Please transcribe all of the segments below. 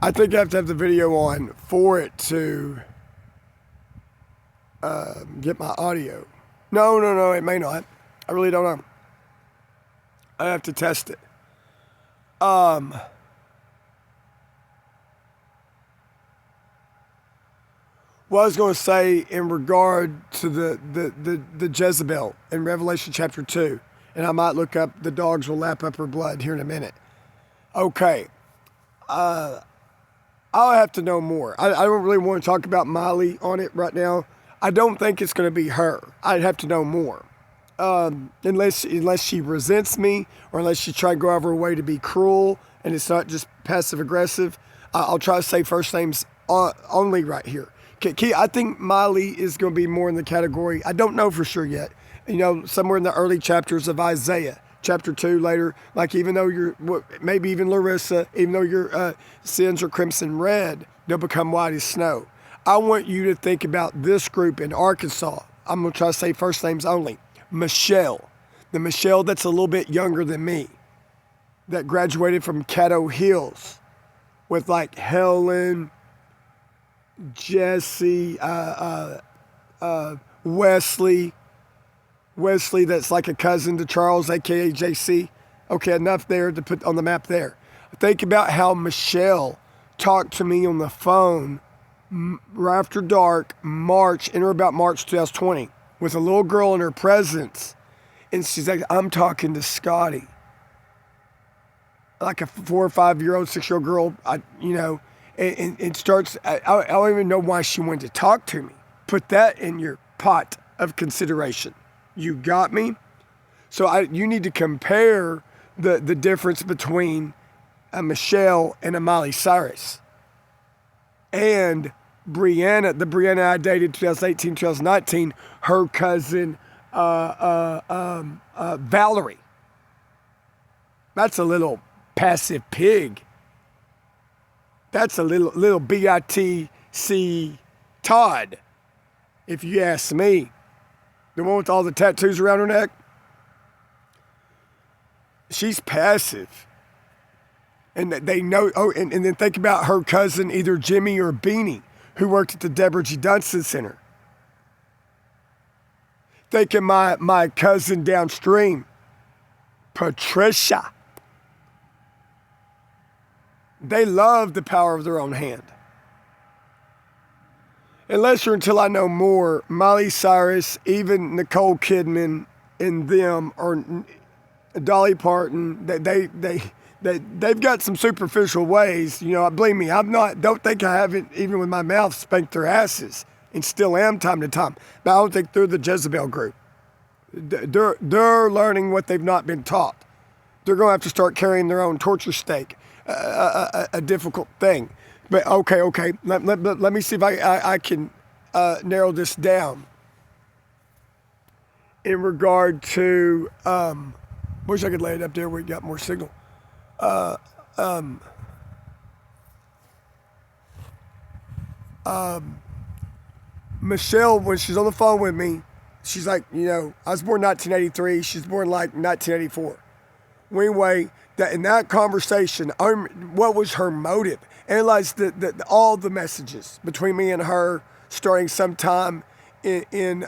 I think I have to have the video on for it to get my audio. No, it may not. I really don't know. I have to test it. What I was going to say in regard to the Jezebel in Revelation chapter 2, and I might look up, the dogs will lap up her blood here in a minute. Okay. I'll have to know more. I don't really want to talk about Miley on it right now. I don't think it's going to be her. I'd have to know more. Unless she resents me, or unless she try to go out of her way to be cruel, and it's not just passive aggressive. I'll try to say first names only right here. I think Miley is going to be more in the category, I don't know for sure yet, somewhere in the early chapters of Isaiah, chapter 2 later, like even though maybe even Larissa, even though your sins are crimson red, they'll become white as snow. I want you to think about this group in Arkansas. I'm going to try to say first names only. Michelle, the Michelle that's a little bit younger than me, that graduated from Caddo Hills with like Helen, Jesse, Wesley, that's like a cousin to Charles, aka JC. Okay, enough there to put on the map there. Think about how Michelle talked to me on the phone right after dark, March 2020, with a little girl in her presence. And she's like, I'm talking to Scotty. Like a 4 or 5 year old, 6 year old girl, and starts, I don't even know why she wanted to talk to me. Put that in your pot of consideration. You got me? So you need to compare the difference between a Michelle and a Miley Cyrus. And Brianna, the Brianna I dated 2018, 2019, her cousin Valerie. That's a little passive pig. That's a little BITC Todd, if you ask me. The one with all the tattoos around her neck. She's passive. And they know, and then think about her cousin, either Jimmy or Beanie, who worked at the Deborah G. Dunstan Center. Think of my cousin downstream, Patricia. They love the power of their own hand. Unless or until I know more, Miley Cyrus, even Nicole Kidman and them, or Dolly Parton, they've got some superficial ways. Believe me, don't think I haven't, even with my mouth, spanked their asses, and still am time to time. But I don't think they're the Jezebel group. They're learning what they've not been taught. They're going to have to start carrying their own torture stake. A difficult thing. But okay. Let me see if I can narrow this down. In regard to, wish I could lay it up there where we got more signal. Michelle, when she's on the phone with me, she's like, I was born 1983. She's born like 1984. Anyway, in that conversation, what was her motive? Analyze all the messages between me and her starting sometime in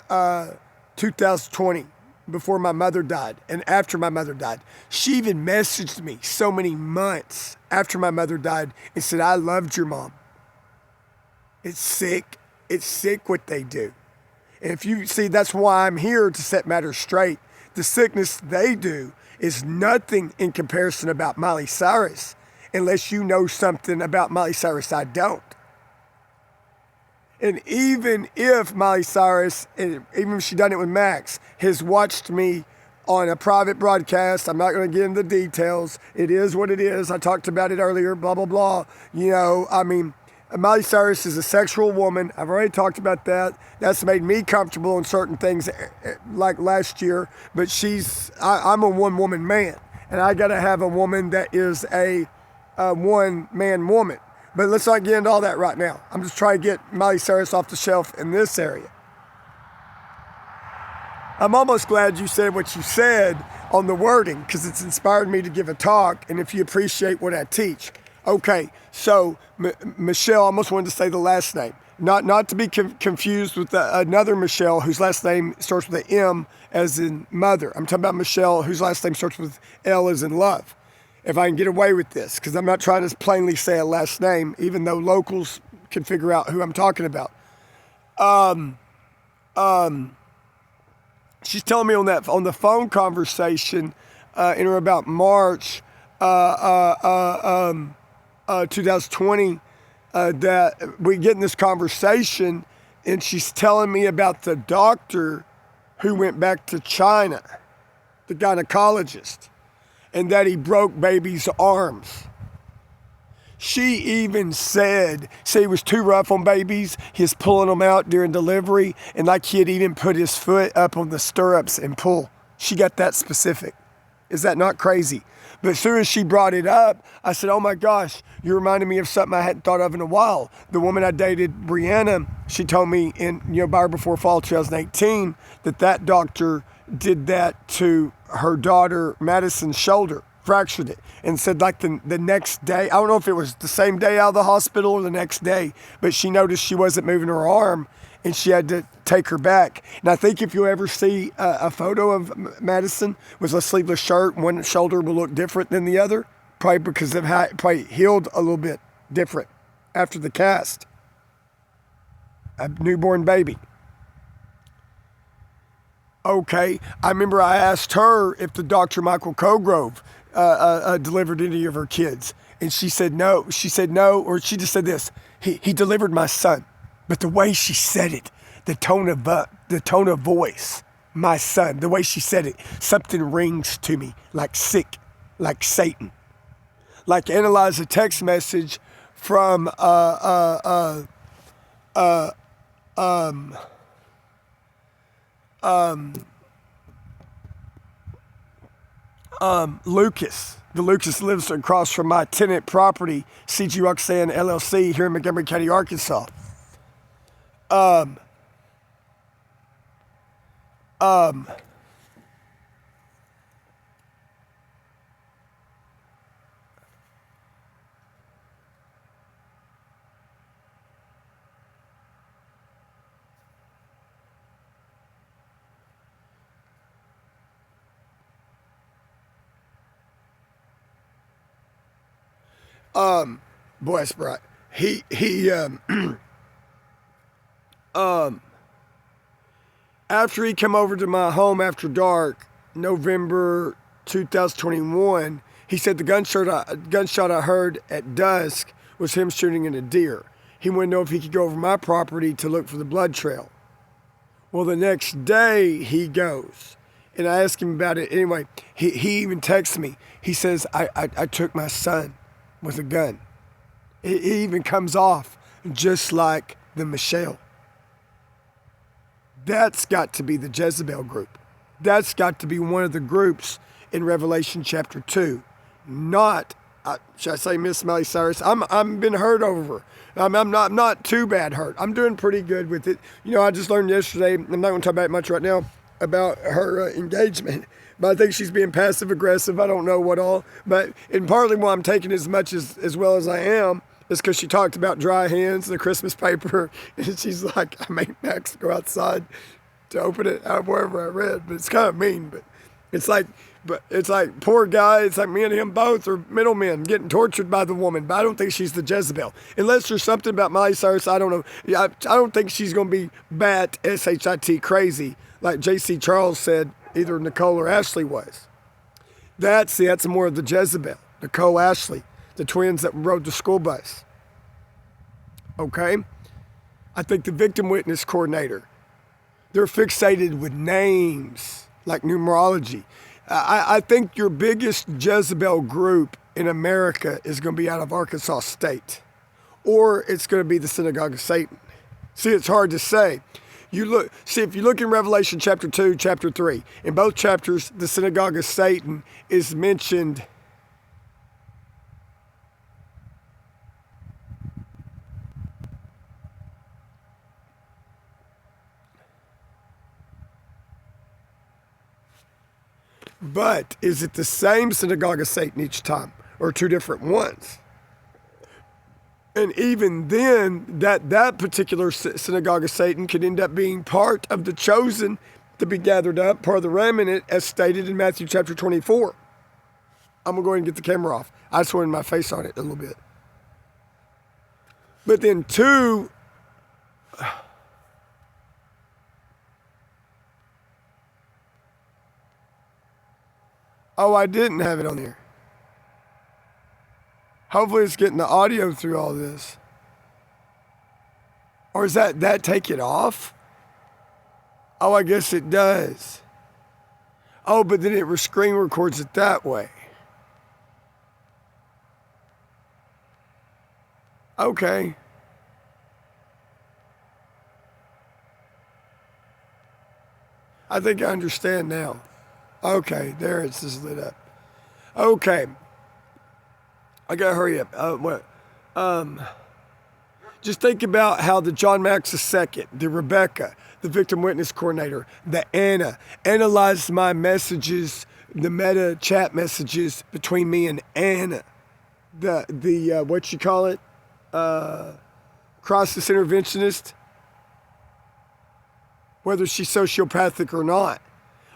2020, before my mother died and after my mother died. She even messaged me so many months after my mother died and said, I loved your mom. It's sick. It's sick what they do. And if you see, that's why I'm here to set matters straight. The sickness they do is nothing in comparison about Miley Cyrus, unless you know something about Miley Cyrus I don't. And even if Miley Cyrus, even if she done it with Max, has watched me on a private broadcast, I'm not going to get into the details. It is what it is. I talked about it earlier, blah, blah, blah. Miley Cyrus is a sexual woman. I've already talked about that. That's made me comfortable in certain things, like last year. But I'm a one-woman man, and I got to have a woman that is a one-man woman. But let's not get into all that right now. I'm just trying to get Miley Cyrus off the shelf in this area. I'm almost glad you said what you said on the wording, because it's inspired me to give a talk, and if you appreciate what I teach. Okay, so Michelle, I almost wanted to say the last name. Not to be confused with another Michelle whose last name starts with an M as in mother. I'm talking about Michelle whose last name starts with L as in love. If I can get away with this, because I'm not trying to plainly say a last name, even though locals can figure out who I'm talking about. She's telling me on the phone conversation in or about March 2020 that we get in this conversation, and she's telling me about the doctor who went back to China, the gynecologist, and that he broke baby's arms. She even said he was too rough on babies. He's pulling them out during delivery, and like he had even put his foot up on the stirrups and pull. She got that specific. Is that not crazy? But as soon as she brought it up, I said, oh my gosh, you reminded me of something I hadn't thought of in a while. The woman I dated, Brianna, she told me by before fall 2018 that doctor did that to her daughter, Madison's shoulder, fractured it, and said like the next day, I don't know if it was the same day out of the hospital or the next day, but she noticed she wasn't moving her arm and she had to take her back. And I think if you ever see a photo of Madison with a sleeveless shirt, one shoulder will look different than the other, probably because of how it probably healed a little bit different after the cast. A newborn baby. Okay, I remember I asked her if the Dr. Michael Cogrove delivered any of her kids, and she said no. She said no, or she just said this: he delivered my son. But the way she said it, the tone of voice, my son, the way she said it, something rings to me like sick, like Satan. Like analyze a text message from Lucas. The Lucas lives across from my tenant property, CG Roxanne LLC, here in Montgomery County, Arkansas. Boy, that's bright. After he came over to my home after dark, November 2021, he said the gunshot I heard at dusk was him shooting at a deer. He wanted to know if he could go over my property to look for the blood trail. Well, the next day he goes, and I asked him about it anyway. He even texts me. He says, I took my son with a gun. It even comes off just like the Michelle. That's got to be the Jezebel group. That's got to be one of the groups in Revelation chapter 2. Not, should I say Miss Miley Cyrus? I'm been hurt over her. I'm not too bad hurt. I'm doing pretty good with it. I just learned yesterday, I'm not going to talk about it much right now, about her engagement. But I think she's being passive aggressive. I don't know what all. And partly why I'm taking as much as well as I am is because she talked about dry hands and the Christmas paper. And she's like, I made Max go outside to open it out wherever I read. But it's kind of mean. But it's like poor guy. It's like me and him both are middlemen getting tortured by the woman. But I don't think she's the Jezebel. Unless there's something about Miley Cyrus, I don't know. I don't think she's going to be bat, SHIT, crazy, like J.C. Charles said either Nicole or Ashley was. That's more of the Jezebel. Nicole, Ashley, the twins that rode the school bus. Okay? I think the victim witness coordinator, they're fixated with names like numerology. I think your biggest Jezebel group in America is going to be out of Arkansas State, or it's going to be the Synagogue of Satan. See, it's hard to say. If you look in Revelation chapter 2, chapter 3, in both chapters, the Synagogue of Satan is mentioned. But is it the same Synagogue of Satan each time, or two different ones? And even then, that particular synagogue of Satan could end up being part of the chosen to be gathered up, part of the remnant, as stated in Matthew chapter 24. I'm going to go ahead and get the camera off. I just wanted my face on it a little bit. But then two, oh, I didn't have it on there. Hopefully it's getting the audio through all this. Or is that take it off? Oh, I guess it does. Oh, but then it screen records it that way. Okay. I think I understand now. Okay, there it's just lit up. Okay. I gotta hurry up. Just think about how the John Max II, the Rebecca, the victim witness coordinator, the Anna, analyzed my messages, the meta chat messages between me and Anna. The what you call it? Crisis interventionist. Whether she's sociopathic or not.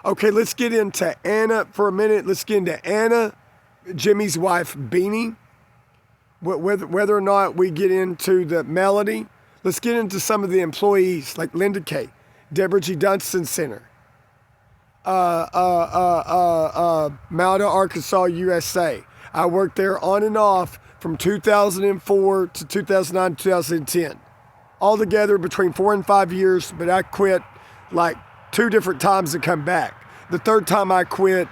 Okay, let's get into Anna for a minute. Let's get into Anna, Jimmy's wife, Beanie. Whether or not we get into the Melody, let's get into some of the employees like Linda K, Deborah G. Dunstan Center, Malda, Arkansas, USA. I worked there on and off from 2004 to 2009, 2010. Altogether between 4 and 5 years, but I quit like 2 different times to come back. The third time I quit,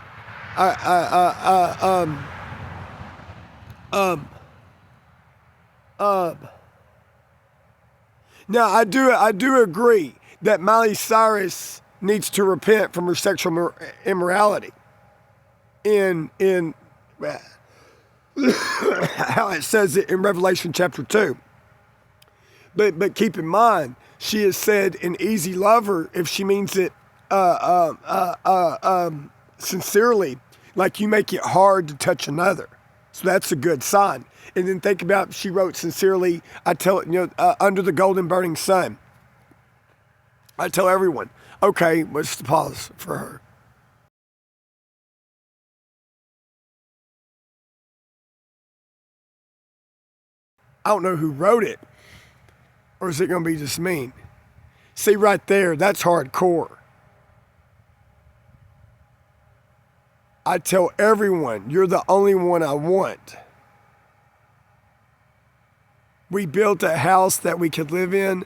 now I do agree that Miley Cyrus needs to repent from her sexual immorality. In how it says it in Revelation chapter 2. But keep in mind, she has said an easy lover if she means it sincerely, like you make it hard to touch another. So that's a good sign. And then think about, she wrote sincerely, I tell it, under the golden burning sun. I tell everyone. Okay, let's pause for her. I don't know who wrote it. Or is it going to be just mean? See right there, that's hardcore. I tell everyone, you're the only one I want. We built a house that we could live in.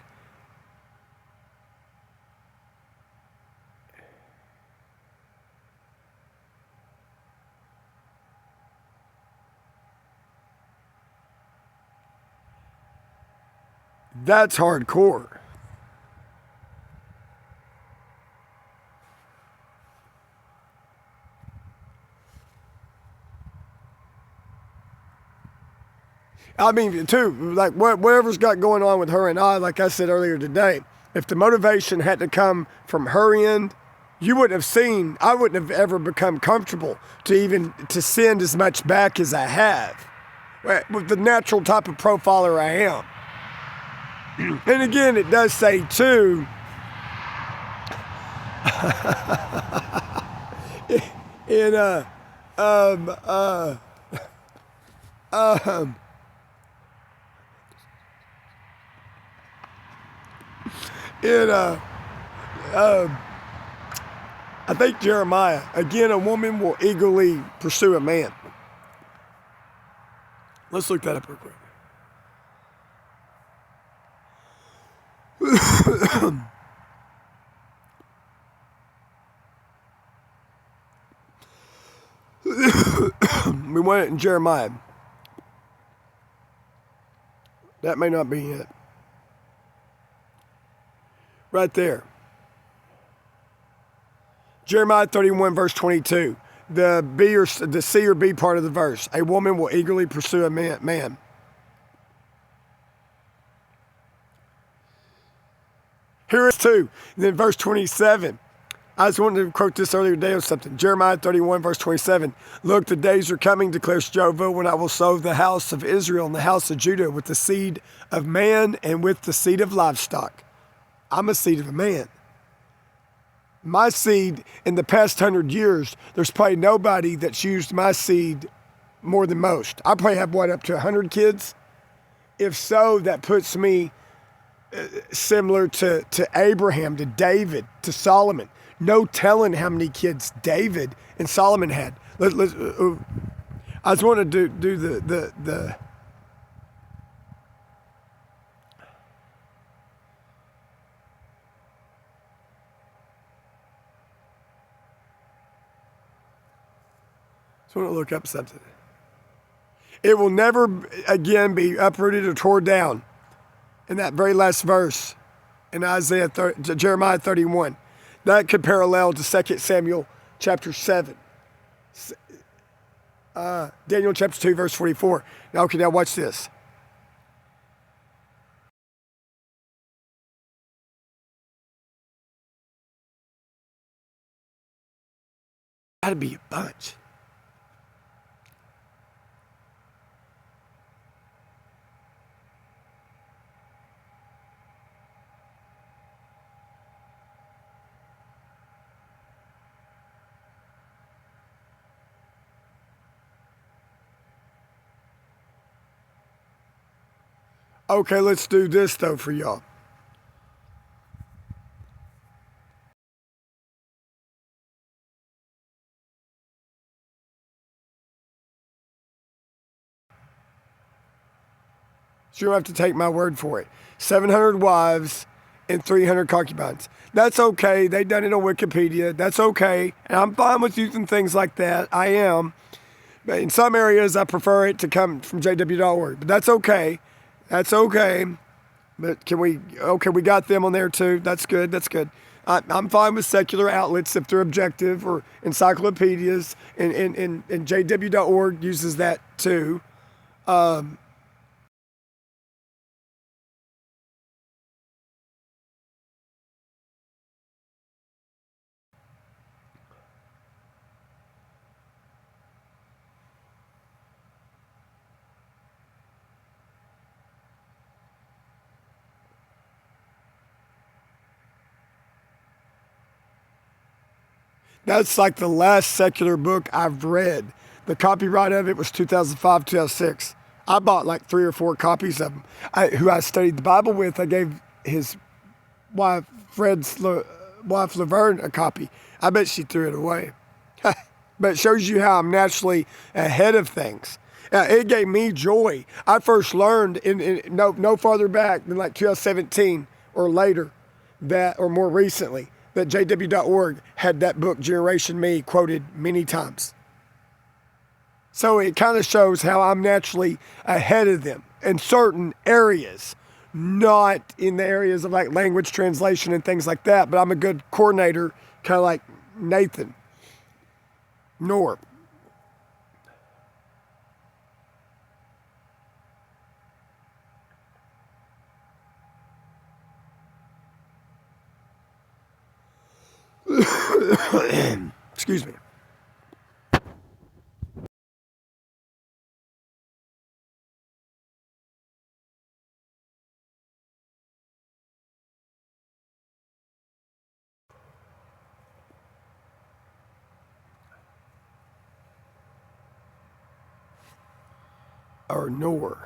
That's hardcore. I mean, too, like whatever's got going on with her and I, like I said earlier today, if the motivation had to come from her end, you wouldn't have seen, I wouldn't have ever become comfortable to send as much back as I have, with the natural type of profiler I am. And again, it does say too, I think Jeremiah, again, a woman will eagerly pursue a man. Let's look that up real quick. We want it in Jeremiah. That may not be it. Right there. Jeremiah 31 verse 22. The C or B part of the verse. A woman will eagerly pursue a man. Here is 2. And then verse 27. I just wanted to quote this earlier today or something. Jeremiah 31, verse 27. Look, the days are coming, declares Jehovah, when I will sow the house of Israel and the house of Judah with the seed of man and with the seed of livestock. I'm a seed of a man. My seed, in the past 100 years, there's probably nobody that's used my seed more than most. I probably have, up to 100 kids? If so, that puts me similar to Abraham, to David, to Solomon. No telling how many kids David and Solomon had. I just want to do the I want to look up something. It will never again be uprooted or torn down. In that very last verse in Jeremiah 31. That could parallel to 2 Samuel chapter 7. Daniel chapter 2, verse 44. Now watch this. Gotta be a bunch. Okay, let's do this though for y'all. So you don't have to take my word for it. 700 wives and 300 concubines. That's okay. They done it on Wikipedia. That's okay. And I'm fine with using things like that. I am. But in some areas, I prefer it to come from jw.org. But that's okay. That's okay. But we got them on there too. That's good. That's good. I'm fine with secular outlets if they're objective, or encyclopedias, and jw.org uses that too. That's like the last secular book I've read. The copyright of it was 2005, 2006. I bought like 3 or 4 copies of them. Who I studied the Bible with, I gave his wife, wife Laverne, a copy. I bet she threw it away. But it shows you how I'm naturally ahead of things. It gave me joy. I first learned no farther back than like 2017 or later, or more recently, that jw.org had that book, Generation Me, quoted many times. So it kind of shows how I'm naturally ahead of them in certain areas, not in the areas of like language translation and things like that, but I'm a good coordinator, kind of like Nathan Nor. Excuse me. Or Nor.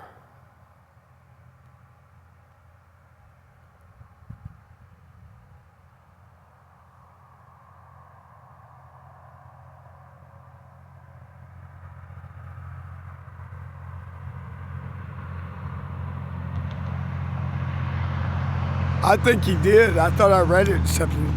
I think he did. I thought I read it something.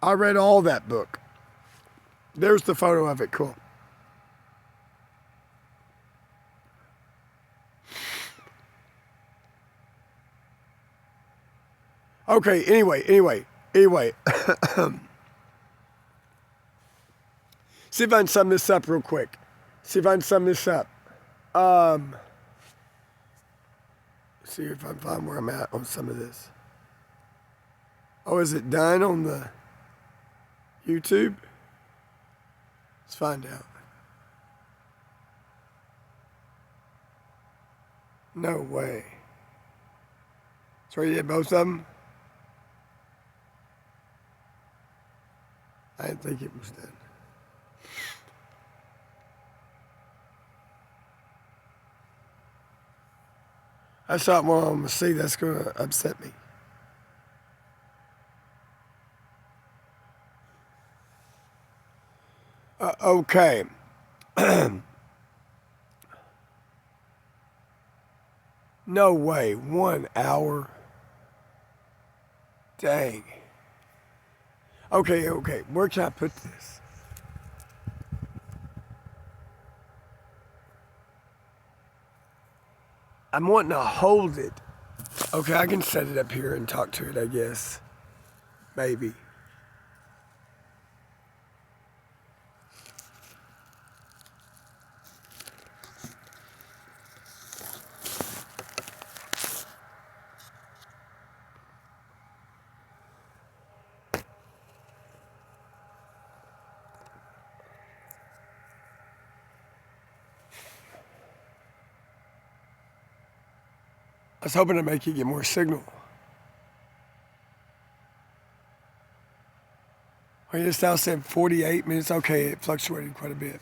I read all that book. There's the photo of it. Cool. Okay, anyway. See if I can sum this up real quick. See if I can sum this up. See if I can find where I'm at on some of this. Oh, is it done on the YouTube? Let's find out. No way. So you did both of them? I didn't think it was done. That's not what I'm going to see. That's going to upset me. Okay. No way. 1 hour. Dang. Okay. Where can I put this? I'm wanting to hold it. Okay, I can set it up here and talk to it, I guess. Maybe. I was hoping to make you get more signal. Well, it's now said 48 minutes. Okay, it fluctuated quite a bit.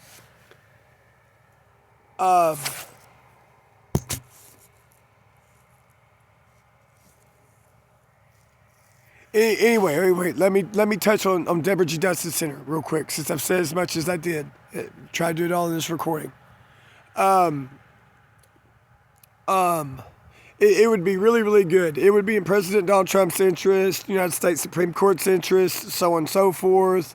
Anyway, let me touch on Deborah G. Dustin Center real quick, since I've said as much as I did. Try to do it all in this recording. It would be really, really good. It would be in President Donald Trump's interest, United States Supreme Court's interest, so on and so forth,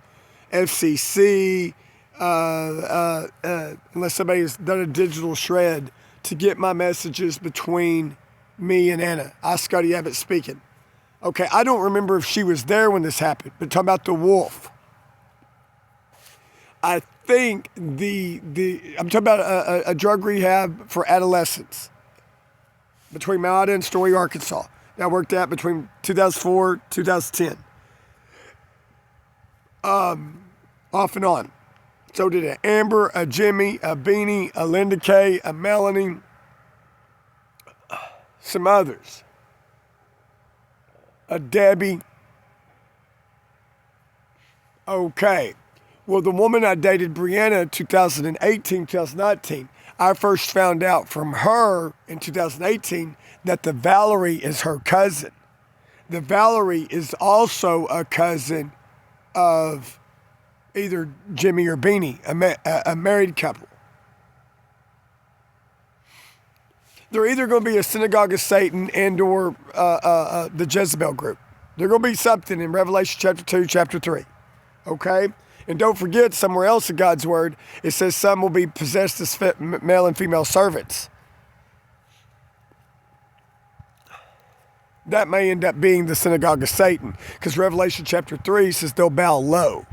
FCC, unless somebody has done a digital shred to get my messages between me and Annet. David-Abbott speaking. Okay, I don't remember if she was there when this happened, but talking about the wolf. I think I'm talking about a drug rehab for adolescents between Malada and Story, Arkansas. That worked out between 2004, 2010. Off and on. So did an Amber, a Jimmy, a Beanie, a Linda Kay, a Melanie, some others. A Debbie. Okay. Well, the woman I dated, Brianna, 2018, 2019, I first found out from her in 2018 that the Valerie is her cousin. The Valerie is also a cousin of either Jimmy or Beanie, a married couple. They're either going to be a synagogue of Satan and or the Jezebel group. They're going to be something in Revelation chapter 2, chapter 3. Okay? And don't forget, somewhere else in God's word, it says some will be possessed as male and female servants. That may end up being the synagogue of Satan, because Revelation chapter 3 says they'll bow low.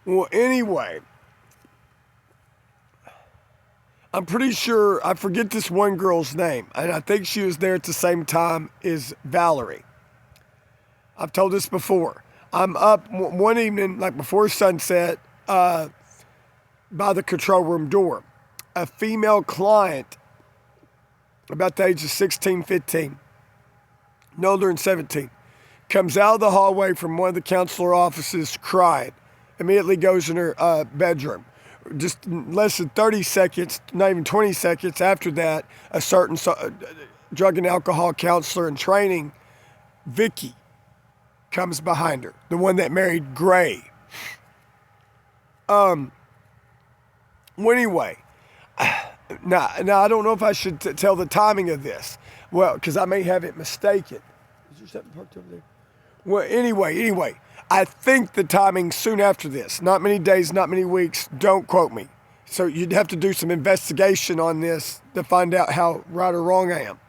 Well, anyway, I'm pretty sure, I forget this one girl's name, and I think she was there at the same time as Valerie. I've told this before. I'm up one evening, like before sunset, by the control room door. A female client, about the age of 16, 15, no older than 17, comes out of the hallway from one of the counselor offices crying. Immediately goes in her bedroom, just less than 30 seconds, not even 20 seconds after that, a certain drug and alcohol counselor in training, Vicky, comes behind her, the one that married Gray. Well, anyway, now I don't know if I should tell the timing of this. Well, because I may have it mistaken. Is your something parked over there? Well, anyway, I think the timing soon after this. Not many days, not many weeks. Don't quote me. So you'd have to do some investigation on this to find out how right or wrong I am.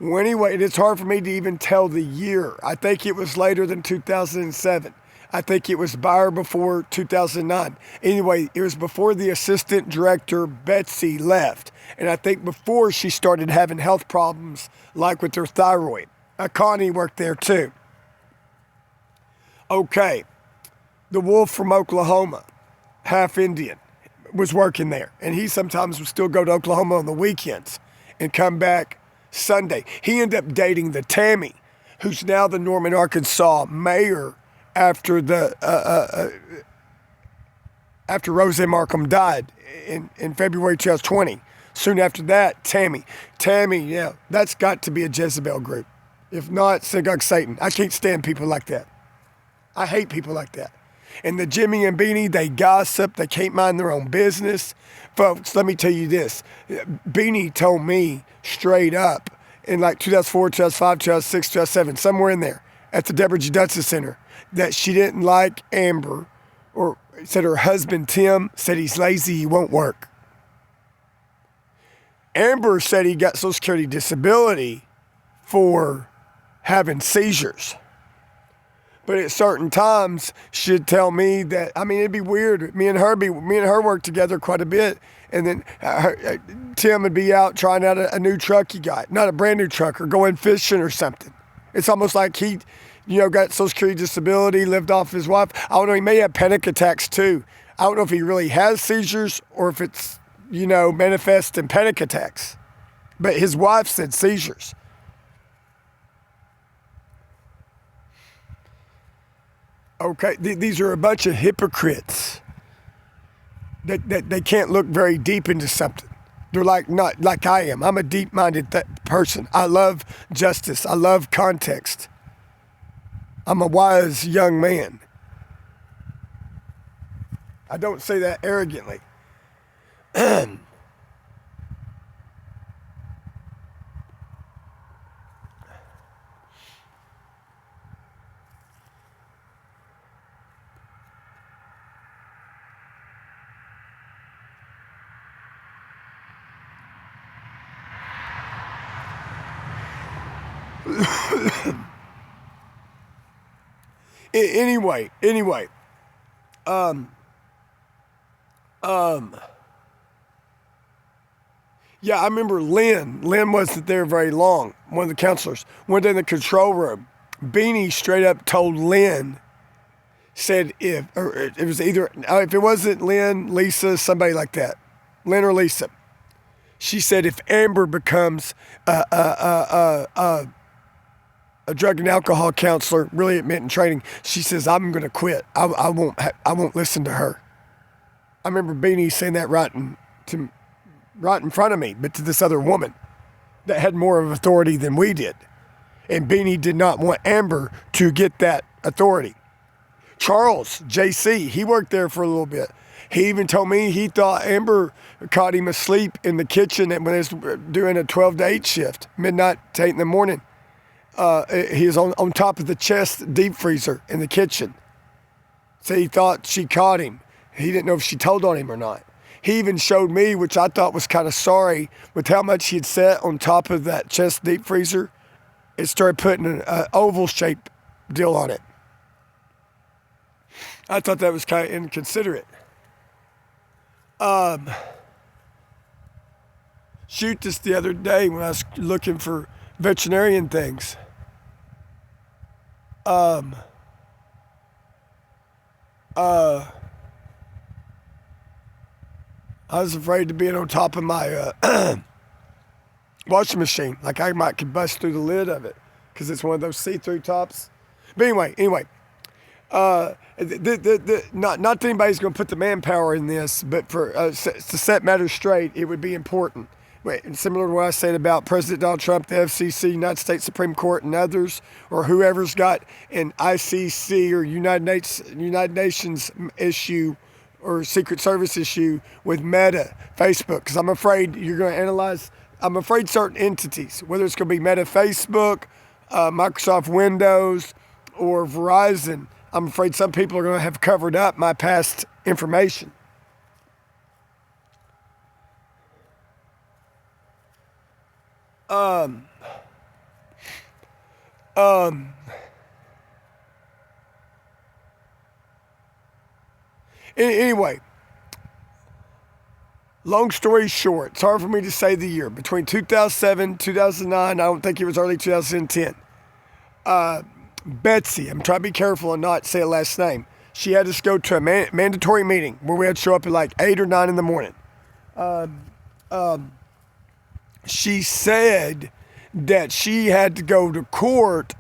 Well, anyway, it's hard for me to even tell the year. I think it was later than 2007. I think it was by or before 2009. Anyway, it was before the assistant director, Betsy, left. And I think before she started having health problems, like with her thyroid. Connie worked there too. Okay, the wolf from Oklahoma, half Indian, was working there. And he sometimes would still go to Oklahoma on the weekends and come back Sunday. He ended up dating the Tammy, who's now the Norman, Arkansas mayor after after Rose Markham died in February 2020. Soon after that, Tammy, yeah, that's got to be a Jezebel group. If not, synagogue Satan. I can't stand people like that. I hate people like that. And the Jimmy and Beanie, they gossip. They can't mind their own business. Folks, let me tell you this. Beanie told me straight up in like 2004, 2005, 2006, 2007, somewhere in there at the Deborah G. Dutton Center, that she didn't like Amber, or said her husband, Tim, said he's lazy, he won't work. Amber said he got Social Security disability for having seizures. But at certain times, she'd tell me that, I mean, it'd be weird. Me and her worked together quite a bit. And then Tim would be out trying out a new truck he got. Not a brand new truck, or going fishing or something. It's almost like he, got Social Security disability, lived off his wife. I don't know, he may have panic attacks too. I don't know if he really has seizures or if it's, manifest in panic attacks. But his wife said seizures. Okay, these are a bunch of hypocrites that they can't look very deep into something. They're not like I am. I'm a deep-minded person. I love justice. I love context. I'm a wise young man. I don't say that arrogantly. Anyway, yeah, I remember Lynn. Lynn wasn't there very long, one of the counselors. Went in the control room. Beanie straight up told Lynn, said if it wasn't Lynn, Lisa, somebody like that, Lynn or Lisa, she said if Amber becomes a drug and alcohol counselor, really admitting training, she says, I'm going to quit. I won't listen to her. I remember Beanie saying that right in front of me, but to this other woman that had more of authority than we did. And Beanie did not want Amber to get that authority. Charles, JC, he worked there for a little bit. He even told me he thought Amber caught him asleep in the kitchen when he was doing a 12 to 8 shift, midnight to 8 in the morning. He was on top of the chest deep freezer in the kitchen. So he thought she caught him. He didn't know if she told on him or not. He even showed me, which I thought was kind of sorry, with how much he had set on top of that chest deep freezer. It started putting an oval shaped deal on it. I thought that was kind of inconsiderate. Shoot this the other day when I was looking for veterinarian things. I was afraid to be on top of my washing machine. Like I could bust through the lid of it because it's one of those see-through tops. But anyway, Not that anybody's going to put the manpower in this, but for to set matters straight, it would be important. And similar to what I said about President Donald Trump, the FCC, United States Supreme Court, and others, or whoever's got an ICC or United Nations issue or Secret Service issue with Meta, Facebook, because I'm afraid you're going to analyze. I'm afraid certain entities, whether it's going to be Meta, Facebook, Microsoft Windows, or Verizon, I'm afraid some people are going to have covered up my past information. Anyway, long story short, it's hard for me to say the year. Between 2007, 2009, I don't think it was early 2010. Betsy, I'm trying to be careful and not say a last name. She had us go to a mandatory meeting where we had to show up at like 8 or 9 in the morning. She said that she had to go to court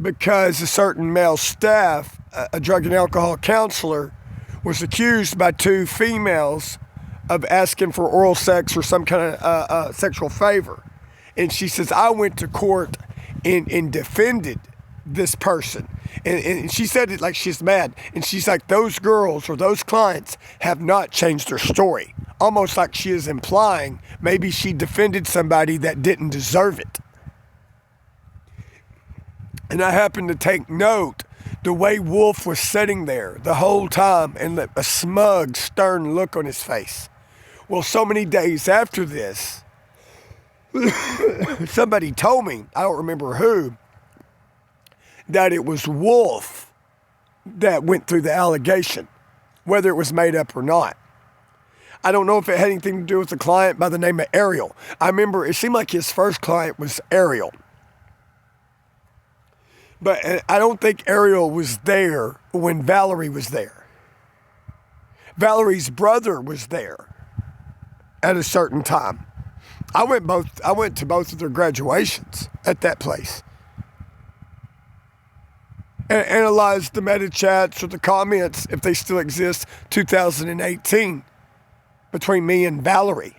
because a certain male staff, a drug and alcohol counselor, was accused by 2 females of asking for oral sex or some kind of sexual favor. And she says, I went to court and defended this person. And she said it like she's mad. And she's like, those girls or those clients have not changed their story. Almost like she is implying maybe she defended somebody that didn't deserve it. And I happened to take note the way Wolf was sitting there the whole time and a smug, stern look on his face. Well, so many days after this, somebody told me, I don't remember who, that it was Wolf that went through the allegation, whether it was made up or not. I don't know if it had anything to do with the client by the name of Ariel. I remember it seemed like his first client was Ariel. But I don't think Ariel was there when Valerie was there. Valerie's brother was there at a certain time. I went to both of their graduations at that place. And analyzed the meta chats or the comments, if they still exist, 2018, between me and Valerie.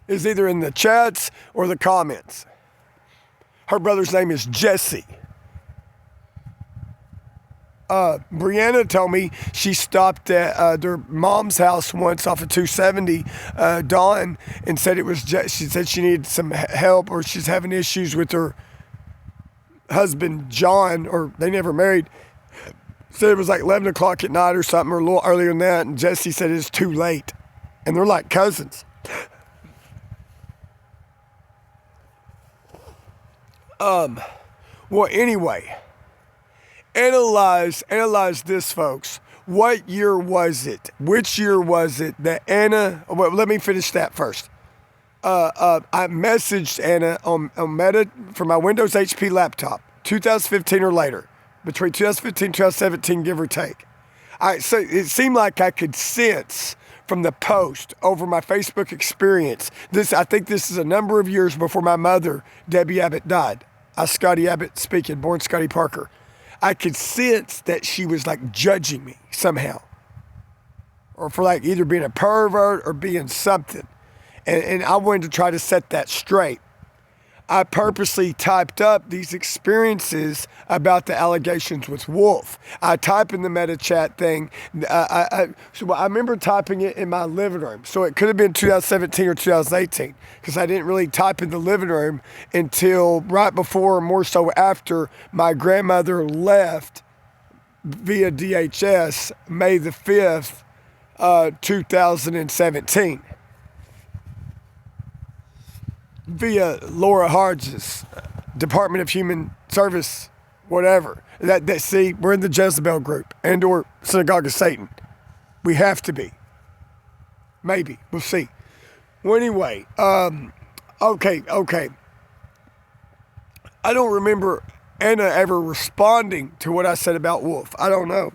Is either in the chats or the comments. Her brother's name is Jesse. Brianna told me she stopped at their mom's house once off of 270, Dawn, and said it was. She said she needed some help, or she's having issues with her husband John, or they never married. Said it was like 11 o'clock at night or something, or a little earlier than that. And Jesse said it's too late, and they're like cousins. Well, anyway. Analyze this, folks. What year was it? Which year was it that Anna... Well, let me finish that first. I messaged Anna on Meta for my Windows HP laptop, 2015 or later, between 2015 and 2017, give or take. So it seemed like I could sense from the post over my Facebook experience. I think this is a number of years before my mother, Debbie-Abbott, died. Scotty Abbott speaking, born Scotty Parker. I could sense that she was like judging me somehow, or for like either being a pervert or being something. And I wanted to try to set that straight. I purposely typed up these experiences about the allegations with Wolf. I type in the meta chat thing. So I remember typing it in my living room. So it could have been 2017 or 2018, because I didn't really type in the living room until right before, or more so after, my grandmother left via DHS May the 5th, 2017. Via Laura Hodges, Department of Human Service, whatever. See, we're in the Jezebel group and or Synagogue of Satan. We have to be. Maybe. We'll see. Well, anyway, okay. I don't remember Anna ever responding to what I said about Wolf. I don't know.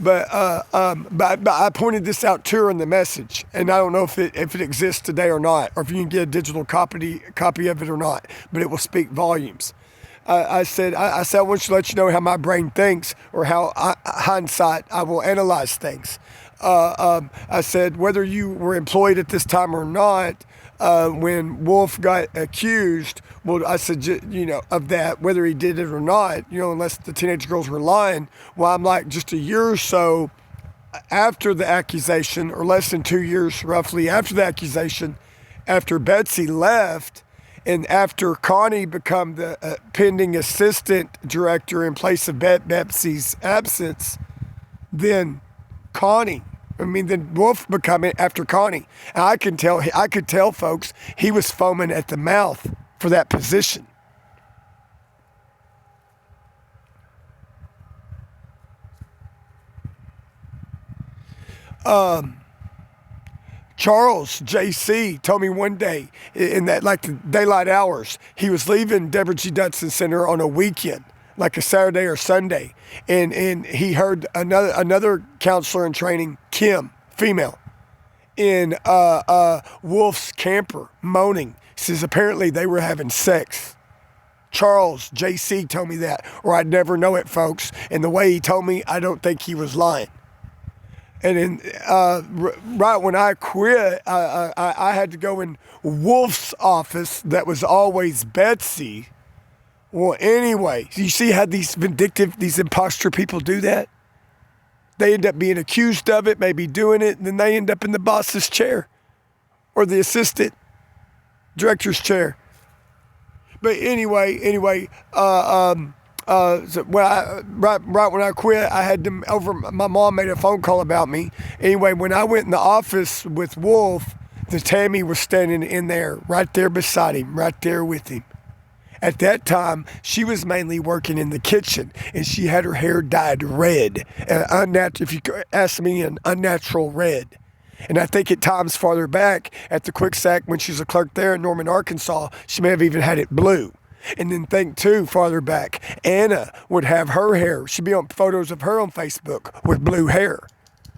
But I pointed this out to her in the message, and I don't know if it exists today or not, or if you can get a digital copy of it or not. But it will speak volumes. I said, I want to let you know how my brain thinks, or how hindsight I will analyze things. I said, whether you were employed at this time or not, when Wolf got accused, well, I said, of that, whether he did it or not, unless the teenage girls were lying. Well, I'm like, just a year or so after the accusation, or less than 2 years roughly after the accusation, after Betsy left, and after Connie became the pending assistant director in place of Betsy's absence, then Wolf became it after Connie. And I could tell folks he was foaming at the mouth for that position. Charles J.C. told me one day in that, like, the daylight hours, he was leaving Deborah G. Dutson Center on a weekend, like a Saturday or Sunday, and he heard another counselor in training, Kim, female, in Wolf's camper moaning. He says apparently they were having sex. Charles J.C. told me that, or I'd never know it, folks. And the way he told me, I don't think he was lying. And then right when I quit, I had to go in Wolf's office that was always Betsy. Well, anyway, you see how these imposter people do that? They end up being accused of it, maybe doing it, and then they end up in the boss's chair or the assistant director's chair. But anyway, so right when I quit, I had them over. My mom made a phone call about me. Anyway, when I went in the office with Wolf, the Tammy was standing in there, right there beside him, right there with him. At that time, she was mainly working in the kitchen, and she had her hair dyed red, if you ask me, an unnatural red. And I think at times farther back at the Quick Sack, when she was a clerk there in Norman, Arkansas, she may have even had it blue. And then think too, farther back, Anna would have her hair. She'd be on photos of her on Facebook with blue hair.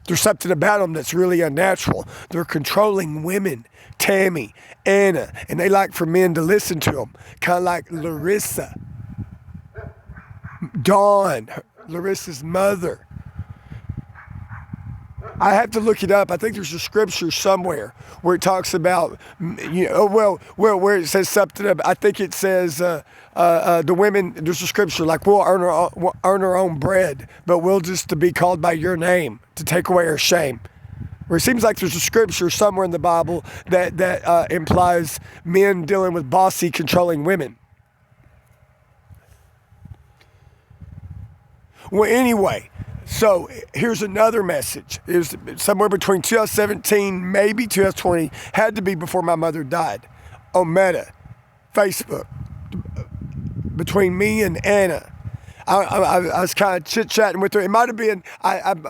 There's something about them that's really unnatural. They're controlling women. Tammy, Anna, and they like for men to listen to them. Kind of like Larissa. Dawn, Larissa's mother. I have to look it up. I think there's a scripture somewhere where it talks about, where it says something about, I think it says the women, there's a scripture like, we'll earn our own bread, but we'll just to be called by your name to take away our shame. Where it seems like there's a scripture somewhere in the Bible that implies men dealing with bossy, controlling women. Well, anyway, so here's another message. It was somewhere between 2017, maybe 2020, had to be before my mother died, on Meta, Facebook, between me and Anna. I was kind of chit-chatting with her. It might have been,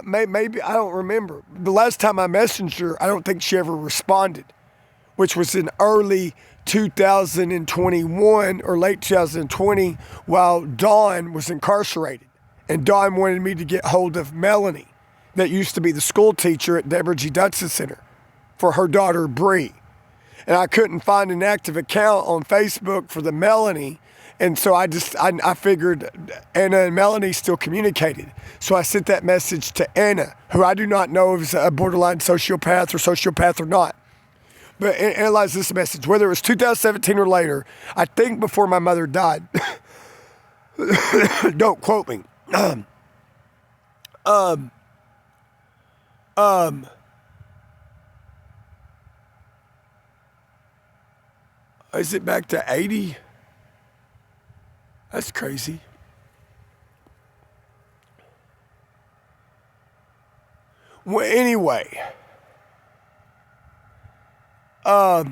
maybe, I don't remember. The last time I messaged her, I don't think she ever responded, which was in early 2021 or late 2020 while Dawn was incarcerated. And Dawn wanted me to get hold of Melanie, that used to be the school teacher at Deborah G. Dutson Center, for her daughter, Bree. And I couldn't find an active account on Facebook for the Melanie. And so I figured Anna and Melanie still communicated. So I sent that message to Anna, who I do not know if is a borderline sociopath or not. But analyze this message, whether it was 2017 or later, I think before my mother died. Don't quote me. Is it back to 80? That's crazy. Well, anyway, I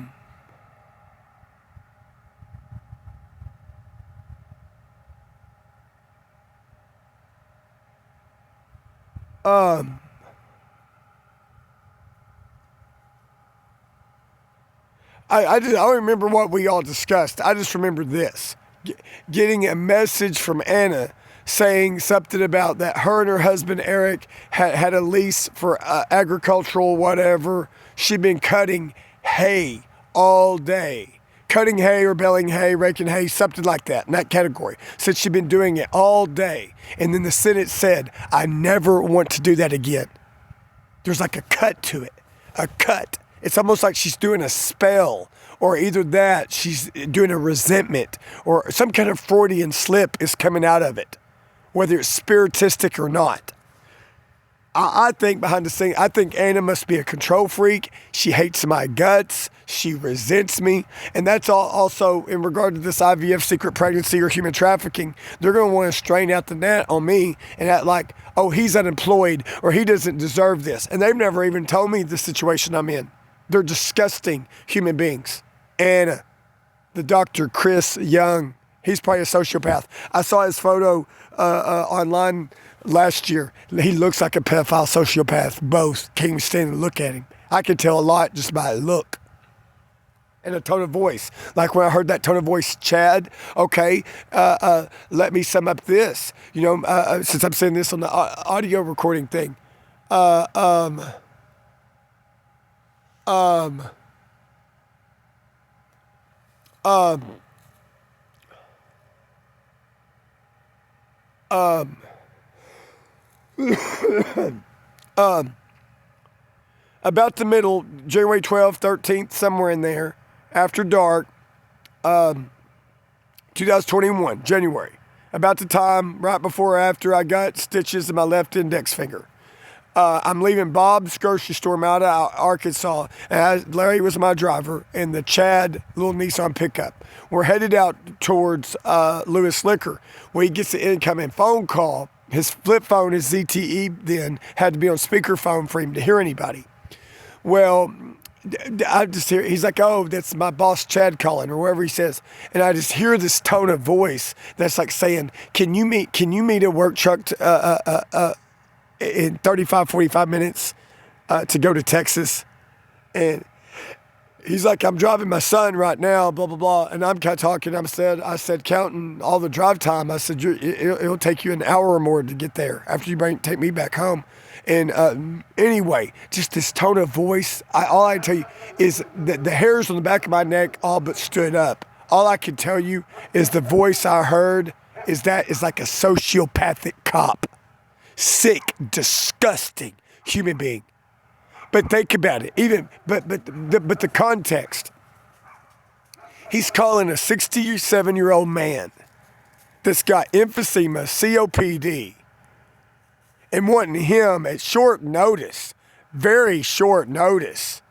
don't remember what we all discussed. I just remember this. Getting a message from Anna saying something about that her and her husband Erik had a lease for agricultural whatever. She'd been cutting hay all day, cutting hay or baling hay, raking hay, something like that, in that category. Said she'd been doing it all day. And then the Senate said, I never want to do that again. There's like a cut to it, a cut. It's almost like she's doing a spell, or either that, she's doing a resentment, or some kind of Freudian slip is coming out of it, whether it's spiritistic or not. I think behind the scene, I think Anna must be a control freak. She hates my guts. She resents me. And that's all also in regard to this IVF secret pregnancy or human trafficking. They're going to want to strain out the net on me and act like, oh, he's unemployed or he doesn't deserve this. And they've never even told me the situation I'm in. They're disgusting human beings. Anna, the Dr. Chris Young, he's probably a sociopath. I saw his photo online last year. He looks like a pedophile sociopath, both. Can't even stand and look at him. I can tell a lot just by a look and a tone of voice. Like when I heard that tone of voice, Chad, okay, let me sum up this. You know, since I'm saying this on the audio recording thing. About the middle, January 12th, 13th, somewhere in there, after dark, 2021, January. About the time, right before or after I got stitches in my left index finger. I'm leaving Bob's grocery store out of Arkansas, and Larry was my driver, and the Chad little Nissan pickup. We're headed out towards Lewis Liquor, where he gets the incoming phone call. His flip phone, his ZTE then, had to be on speakerphone for him to hear anybody. Well, I just hear, he's like, oh, that's my boss Chad calling, or whatever he says. And I just hear this tone of voice that's like saying, can you meet a work truck in 35, 45 minutes to go to Texas? And he's like, I'm driving my son right now, blah, blah, blah. And I'm kind of talking. I said, counting all the drive time, I said, it'll take you an hour or more to get there after you take me back home. And anyway, just this tone of voice, all I can tell you is that the hairs on the back of my neck all but stood up. All I can tell you is the voice I heard is like a sociopathic cop. Sick, disgusting human being. But think about it. But the context. He's calling a 67-year-old man that's got emphysema, COPD, and wanting him at short notice, very short notice,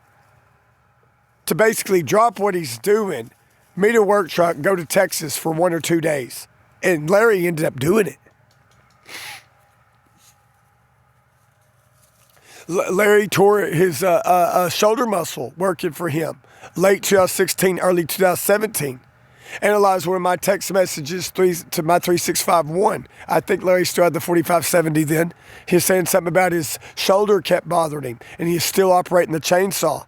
to basically drop what he's doing, meet a work truck, go to Texas for 1 or 2 days. And Larry ended up doing it. Larry tore his shoulder muscle working for him late 2016, early 2017. Analyzed one of my text messages to my 3651. I think Larry still had the 4570 then. He was saying something about his shoulder kept bothering him, and he's still operating the chainsaw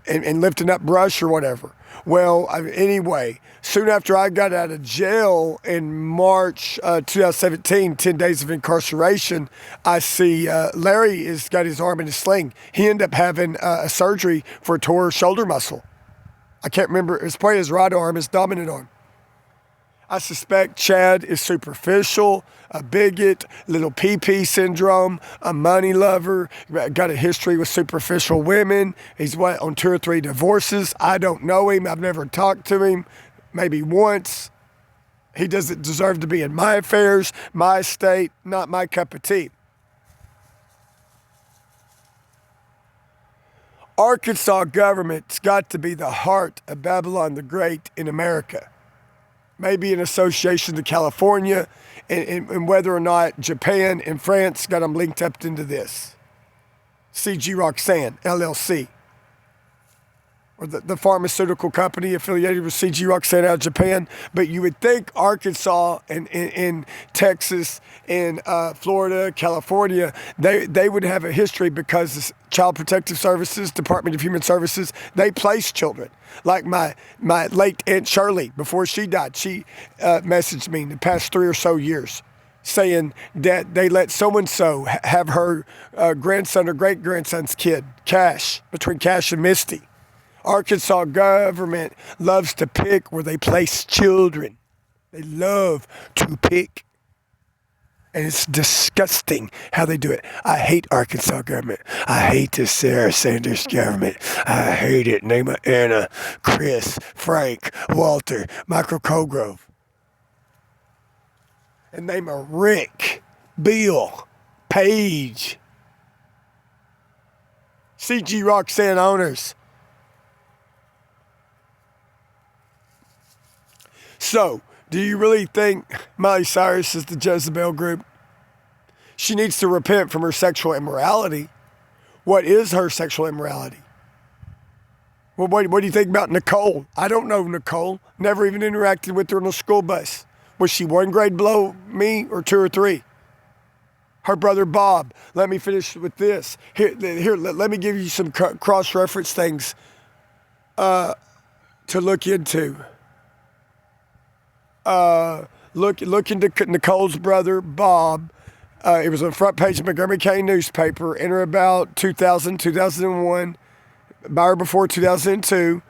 and lifting up brush or whatever. Well, anyway, soon after I got out of jail in March 2017, 10 days of incarceration, I see Larry has got his arm in a sling. He ended up having a surgery for a tore shoulder muscle. I can't remember. It's probably his right arm, his dominant arm. I suspect Chad is superficial, a bigot, little PP syndrome, a money lover, got a history with superficial women. He's on 2 or 3 divorces. I don't know him. I've never talked to him, maybe once. He doesn't deserve to be in my affairs, my estate, not my cup of tea. Arkansas government's got to be the heart of Babylon the Great in America. Maybe an association to California, and whether or not Japan and France got them linked up into this. CG Roxanne, LLC. Or the pharmaceutical company affiliated with CG Roxanne out of Japan. But you would think Arkansas and Texas and Florida, California, they would have a history because Child Protective Services, Department of Human Services, they place children. Like my late Aunt Shirley, before she died, she messaged me in the past 3 or so years saying that they let so-and-so have her grandson or great-grandson's kid, Cash, between Cash and Misty. Arkansas government loves to pick where they place children. They love to pick. And it's disgusting how they do it. I hate Arkansas government. I hate the Sarah Sanders government. I hate it. Name of Anna, Chris, Frank, Walter, Michael Colgrove. And name of Rick, Bill, Paige, CG Roxanne owners. So, do you really think Miley Cyrus is the Jezebel group? She needs to repent from her sexual immorality. What is her sexual immorality? Well, what do you think about Nicole? I don't know Nicole. Never even interacted with her on a school bus. Was she one grade below me or 2 or 3? Her brother Bob. Let me finish with this. Here, let me give you some cross-reference things to look into. Look into Nicole's brother, Bob. It was on the front page of Montgomery County newspaper in or about 2000, 2001, by or before 2002.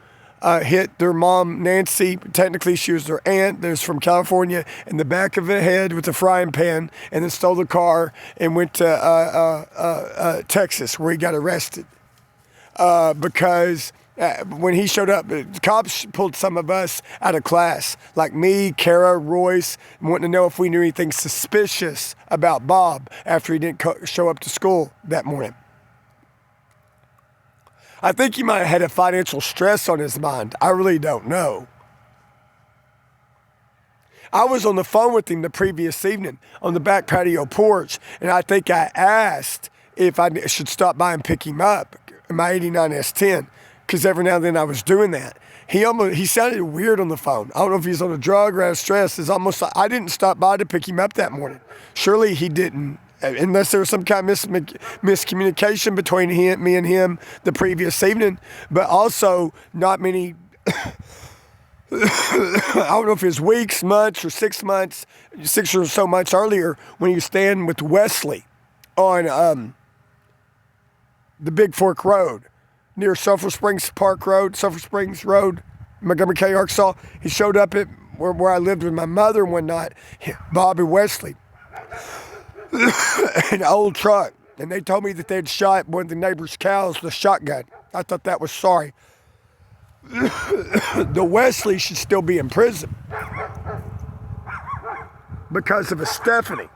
Hit their mom, Nancy. Technically, she was their aunt. That was from California, in the back of the head with a frying pan, and then stole the car and went to Texas, where he got arrested. Because when he showed up, the cops pulled some of us out of class, like me, Kara, Royce, wanting to know if we knew anything suspicious about Bob after he didn't show up to school that morning. I think he might have had a financial stress on his mind. I really don't know. I was on the phone with him the previous evening on the back patio porch, and I think I asked if I should stop by and pick him up in my 89 S10, because every now and then I was doing that. He sounded weird on the phone. I don't know if he's on a drug or out of stress. It's almost like I didn't stop by to pick him up that morning. Surely he didn't, unless there was some kind of miscommunication between me and him the previous evening. But also, not many, I don't know if it was weeks, months, or 6 months, 6 or so months earlier, when he was staying with Wesley on the Big Fork Road, near Sulphur Springs Road, Montgomery County, Arkansas. He showed up at where I lived with my mother one night, Bob and Wesley, in an old truck. And they told me that they'd shot one of the neighbor's cows with a shotgun. I thought that was sorry. The Wesley should still be in prison because of a Stephanie.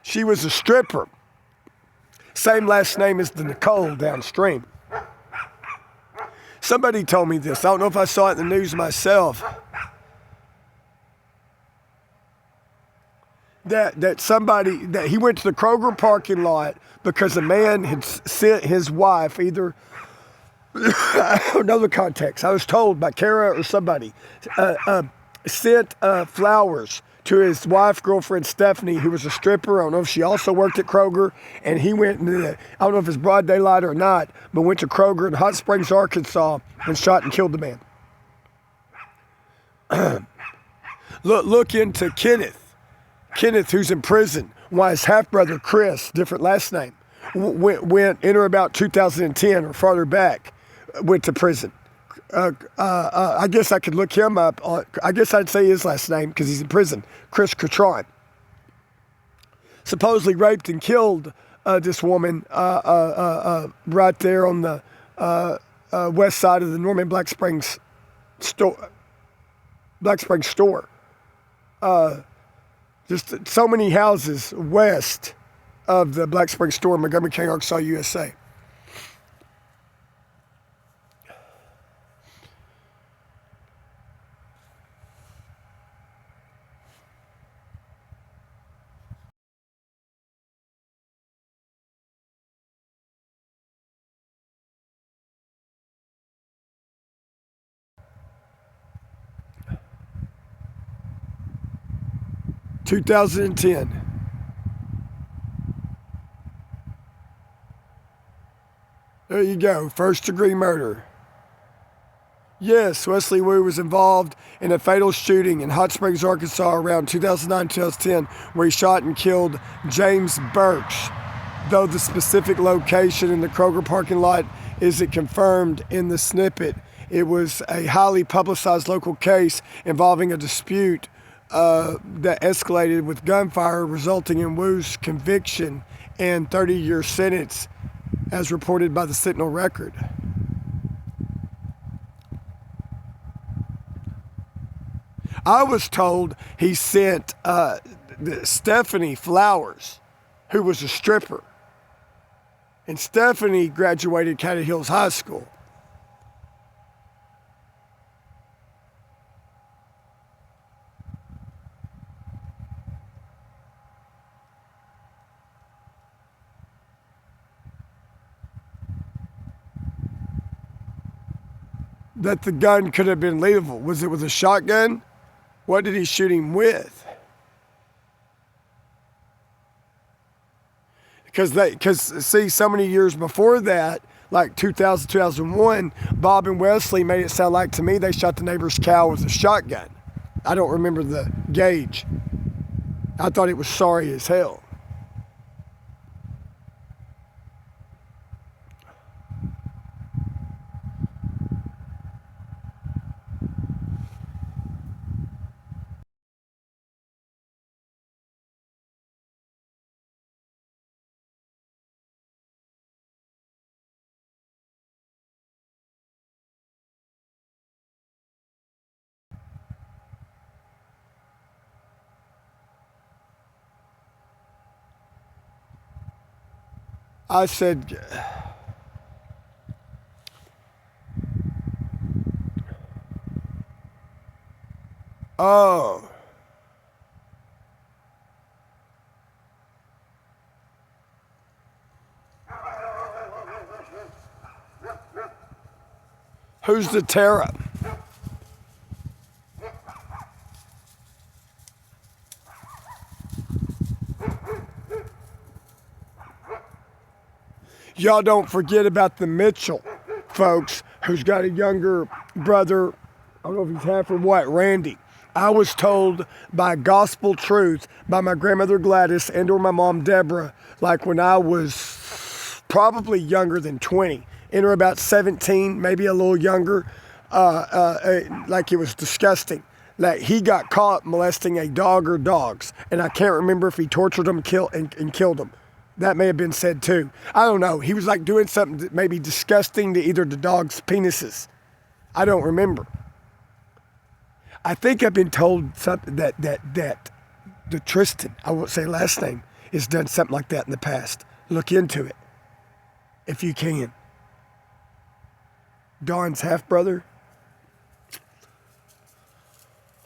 She was a stripper. Same last name as the Nicole downstream. Somebody told me this. I don't know if I saw it in the news myself. That he went to the Kroger parking lot because a man had sent his wife either, I don't know the context. I was told by Kara or somebody, sent flowers to his wife, girlfriend Stephanie, who was a stripper. I don't know if she also worked at Kroger. And he went, I don't know if it's broad daylight or not, but went to Kroger in Hot Springs, Arkansas, and shot and killed the man. Look into Kenneth, who's in prison. Why his half-brother, Chris, different last name, went in or about 2010 or farther back, went to prison. I guess I could look him up. I guess I'd say his last name because he's in prison. Chris Catron. Supposedly raped and killed this woman right there on the west side of the Norman Black Springs store. Just so many houses west of the Black Springs store in Montgomery County, Arkansas, USA. (2010). There you go, first-degree murder. Yes, Wesley Woo was involved in a fatal shooting in Hot Springs, Arkansas around 2009-2010, where he shot and killed James Birch, though the specific location in the Kroger parking lot is it confirmed in the snippet. It was a highly publicized local case involving a dispute that escalated with gunfire, resulting in Woo's conviction and 30-year sentence, as reported by the Sentinel Record. I was told he sent Stephanie flowers, who was a stripper. And Stephanie graduated Caddy Hills High School. That the gun could have been lethal. Was it with a shotgun? What did he shoot him with? Because see, so many years before that, like 2000, 2001, Bob and Wesley made it sound like to me they shot the neighbor's cow with a shotgun. I don't remember the gauge. I thought it was sorry as hell. I said, oh. Who's the Tara? Y'all don't forget about the Mitchell folks, who's got a younger brother. I don't know if he's half or what, Randy. I was told by gospel truth by my grandmother Gladys and or my mom Deborah, like when I was probably younger than 20, and or about 17, maybe a little younger, like it was disgusting. Like he got caught molesting a dog or dogs, and I can't remember if he tortured them and killed them. That may have been said too. I don't know. He was like doing something that may be disgusting to either the dog's penises. I don't remember. I think I've been told something that the Tristan, I won't say last name, has done something like that in the past. Look into it, if you can. Dawn's half-brother.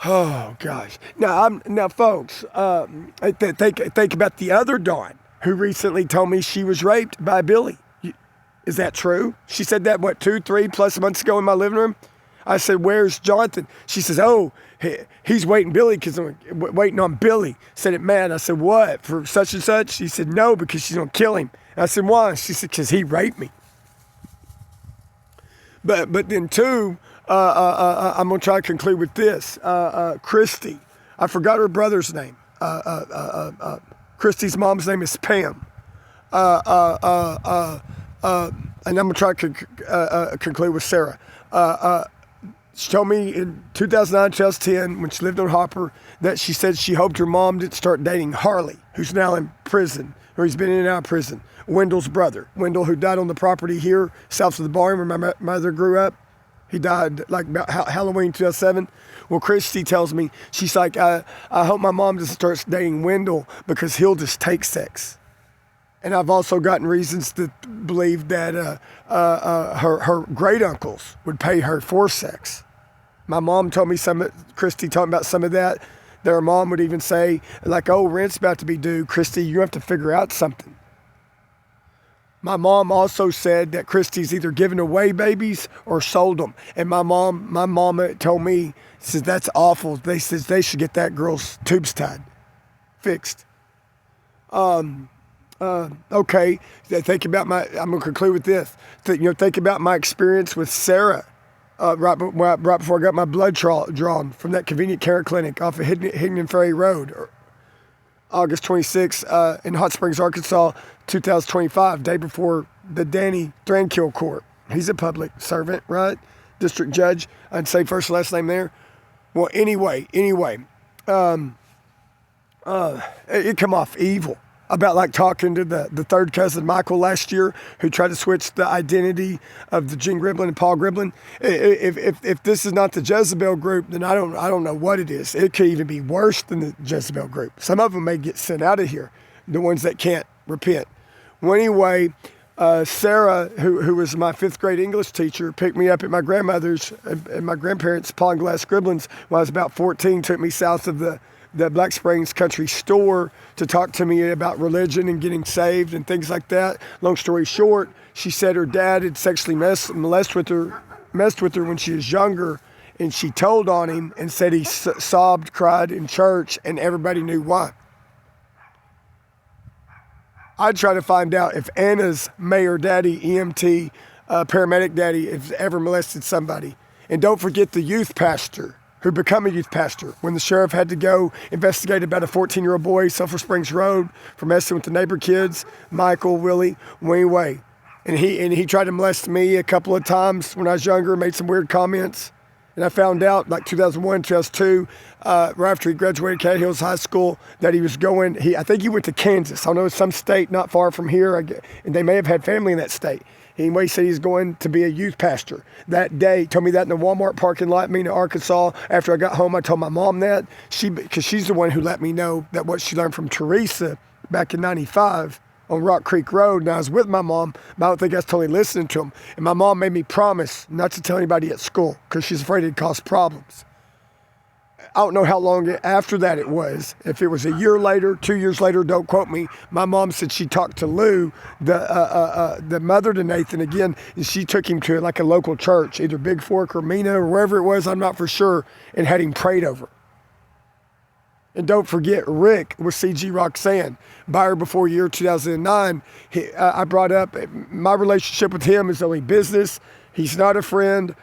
Oh gosh. Now, folks, think about the other Dawn, who recently told me she was raped by Billy. Is that true? She said that, 2-3+ months ago in my living room? I said, where's Jonathan? She says, oh, he's waiting on Billy. Said it mad. I said, what, for such and such? She said, no, because she's going to kill him. I said, why? She said, because he raped me. But then too, I'm going to try to conclude with this. Christy, I forgot her brother's name. Christy's mom's name is Pam. And I'm going to try to conclude with Sarah. She told me in 2009, 2010, when she lived on Hopper, that she said she hoped her mom didn't start dating Harley, who's now in prison, or he's been in and out of prison. Wendell's brother. Wendell, who died on the property here, south of the barn where my mother grew up. He died like about Halloween 2007. Well, Christy tells me, she's like, I hope my mom doesn't start dating Wendell because he'll just take sex. And I've also gotten reasons to believe that her great uncles would pay her for sex. My mom told me Christy talking about some of that. Their mom would even say, like, oh, rent's about to be due. Christy, you have to figure out something. My mom also said that Christy's either given away babies or sold them. And my mama told me, says, that's awful. They says they should get that girl's tubes tied, fixed. Okay, think about I'm gonna conclude with this. Think about my experience with Sarah, right before I got my blood drawn from that convenient care clinic off of Higdon Ferry Road, August 26, in Hot Springs, Arkansas, 2025, day before the Danny Thrankill court. He's a public servant, right? District judge. I'd say first and last name there. Well, anyway, it come off evil about like talking to the third cousin Michael last year, who tried to switch the identity of the Gene Griblin and Paul Griblin. If this is not the Jezebel group, then I don't know what it is. It could even be worse than the Jezebel group. Some of them may get sent out of here, the ones that can't repent. Well, anyway, Sarah, who was my 5th grade English teacher, picked me up at my grandmother's and my grandparents' Pond Glass Griblins when I was about 14, took me south of the Black Springs Country Store to talk to me about religion and getting saved and things like that. Long story short, she said her dad had sexually messed with her when she was younger, and she told on him and said he sobbed, cried in church, and everybody knew why. I'd try to find out if Anna's mayor daddy, EMT, paramedic daddy, has ever molested somebody. And don't forget the youth pastor who became a youth pastor when the sheriff had to go investigate about a 14-year-old boy, Sulphur Springs Road, for messing with the neighbor kids, Michael, Willie, Wayne. And he tried to molest me a couple of times when I was younger, made some weird comments. And I found out like 2001, 2002, right after he graduated Cat Hills High School, that he was going, I think he went to Kansas. I know it's some state not far from here, and they may have had family in that state. Anyway, he said he's going to be a youth pastor. That day, told me that in the Walmart parking lot, in Arkansas. After I got home, I told my mom that, because she's the one who let me know that what she learned from Teresa back in 95 on Rock Creek Road. And I was with my mom, but I don't think I was totally listening to him. And my mom made me promise not to tell anybody at school because she's afraid it'd cause problems. I don't know how long after that it was. If it was a year later, 2 years later, don't quote me. My mom said she talked to Lou, the mother to Nathan again, and she took him to like a local church, either Big Fork or Mena or wherever it was, I'm not for sure, and had him prayed over. And don't forget, Rick with CG Roxanne, buyer before year 2009. I brought up my relationship with him is only business. He's not a friend.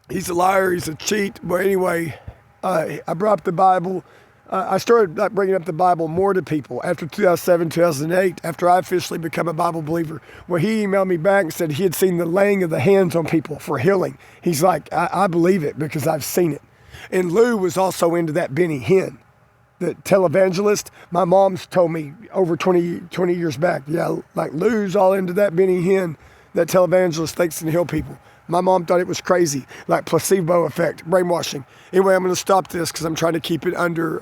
He's a liar, he's a cheat. But anyway, I brought up the Bible. I started bringing up the Bible more to people after 2007, 2008, after I officially became a Bible believer. Well, he emailed me back and said he had seen the laying of the hands on people for healing. He's like, I believe it because I've seen it. And Lou was also into that Benny Hinn, the televangelist. My mom's told me over 20 years back, yeah, like Lou's all into that Benny Hinn, that televangelist thinks can heal people. My mom thought it was crazy, like placebo effect, brainwashing. Anyway, I'm going to stop this because I'm trying to keep it under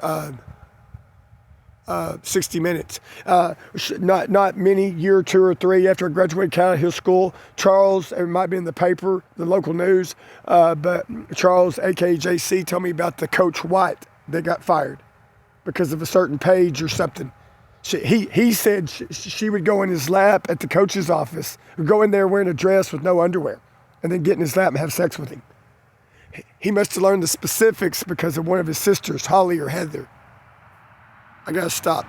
60 minutes. Not many, year 2 or 3 after I graduated Cat Hills School, Charles, it might be in the paper, the local news, but Charles, a.k.a. JC, told me about the Coach White that got fired because of a certain page or something. He said she would go in his lap at the coach's office, or go in there wearing a dress with no underwear, and then get in his lap and have sex with him. He must have learned the specifics because of one of his sisters, Holly or Heather. I gotta stop.